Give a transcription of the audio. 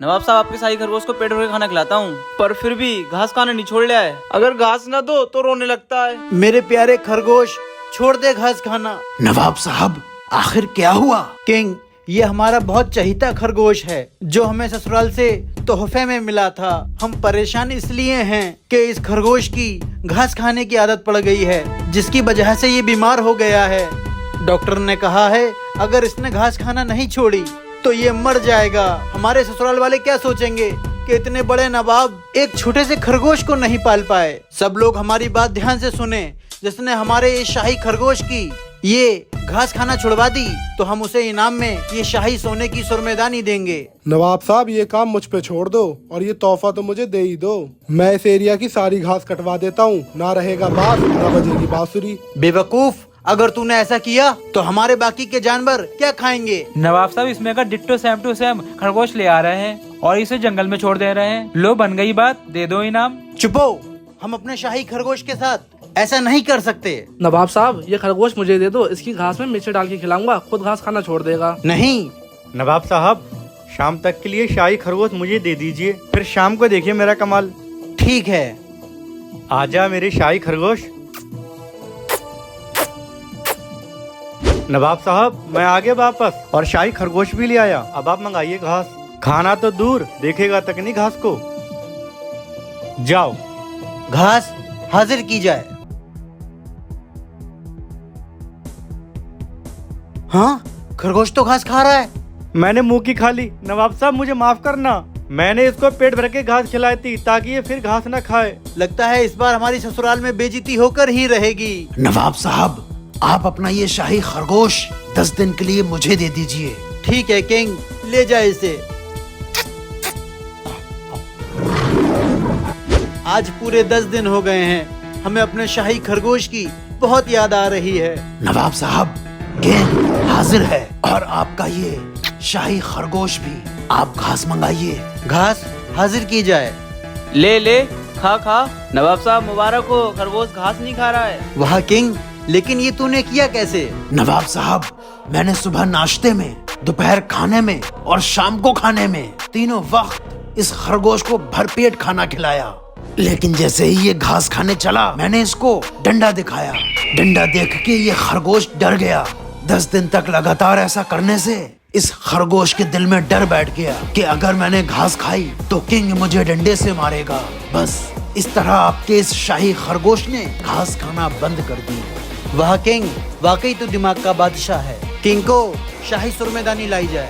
नवाब साहब आपके शाही खरगोश को पेट भर के खाना खिलाता हूँ, पर फिर भी घास खाना नहीं छोड़ लिया है। अगर घास ना दो तो रोने लगता है। मेरे प्यारे खरगोश, छोड़ दे घास खाना। नवाब साहब, आखिर क्या हुआ? किंग, ये हमारा बहुत चहीता खरगोश है जो हमें ससुराल से तोहफे में मिला था। हम परेशान इसलिए हैं कि इस खरगोश की घास खाने की आदत पड़ गई है, जिसकी वजह से ये बीमार हो गया है। डॉक्टर ने कहा है अगर इसने घास खाना नहीं छोड़ी तो ये मर जाएगा। हमारे ससुराल वाले क्या सोचेंगे कि इतने बड़े नवाब एक छोटे से खरगोश को नहीं पाल पाए। सब लोग हमारी बात ध्यान से सुने। जिसने हमारे इस शाही खरगोश की ये घास खाना छुड़वा दी तो हम उसे इनाम में ये शाही सोने की सुरमेदानी देंगे। नवाब साहब, ये काम मुझ पे छोड़ दो और ये तोहफा तो मुझे दे ही दो। मैं इस एरिया की सारी घास कटवा देता हूँ, ना रहेगा बांस ना बजेगी बांसुरी। बेवकूफ, अगर तूने ऐसा किया तो हमारे बाकी के जानवर क्या खाएंगे? नवाब साहब, इसमें का डिट्टो सेम टू सेम खरगोश ले आ रहे हैं और इसे जंगल में छोड़ दे रहे हैं। लो, बन गई बात, दे दो इनाम। चुपो, हम अपने शाही खरगोश के साथ ऐसा नहीं कर सकते। नवाब साहब, ये खरगोश मुझे दे दो, इसकी घास में मिर्च डाल के खिलाऊंगा, खुद घास खाना छोड़ देगा। नहीं नवाब साहब, शाम तक के लिए शाही खरगोश मुझे दे दीजिए, फिर शाम को देखिए मेरा कमाल। ठीक है। आजा मेरे शाही खरगोश। नवाब साहब, मैं आ गया वापस और शाही खरगोश भी ले आया। अब आप मंगाइए घास। खाना तो दूर, देखेगा तक नहीं घास को। जाओ। घास हाजिर की जाए। हाँ, खरगोश तो घास खा रहा है। मैंने मुंह की खा ली। नवाब साहब, मुझे माफ करना। मैंने इसको पेट भर के घास खिलाई थी ताकि ये फिर घास न खाए। लगता है इस बार हमारी ससुराल में बेइज्जती होकर ही रहेगी। नवाब साहब, आप अपना ये शाही खरगोश 10 दिन के लिए मुझे दे दीजिए। ठीक है किंग, ले जाए इसे। आज पूरे 10 दिन हो गए हैं, हमें अपने शाही खरगोश की बहुत याद आ रही है। नवाब साहब, गेंद हाजिर है और आपका ये शाही खरगोश भी। आप घास मंगाइए। घास हाजिर की जाए। ले ले, खा खा। नवाब साहब मुबारक हो, खरगोश घास नहीं खा रहा है। वाह किंग, लेकिन ये तूने किया कैसे? नवाब साहब, मैंने सुबह नाश्ते में, दोपहर खाने में और शाम को खाने में तीनों वक्त इस खरगोश को भरपेट खाना खिलाया। लेकिन जैसे ही ये घास खाने चला, मैंने इसको डंडा दिखाया। डंडा देख के ये खरगोश डर गया। 10 दिन तक लगातार ऐसा करने से इस खरगोश के दिल में डर बैठ गया कि अगर मैंने घास खाई तो किंग मुझे डंडे से मारेगा। बस इस तरह आपके इस शाही खरगोश ने घास खाना बंद कर दी। वाह किंग, वाकई तो दिमाग का बादशाह है। किंग को शाही सुरमेदानी लाई जाए।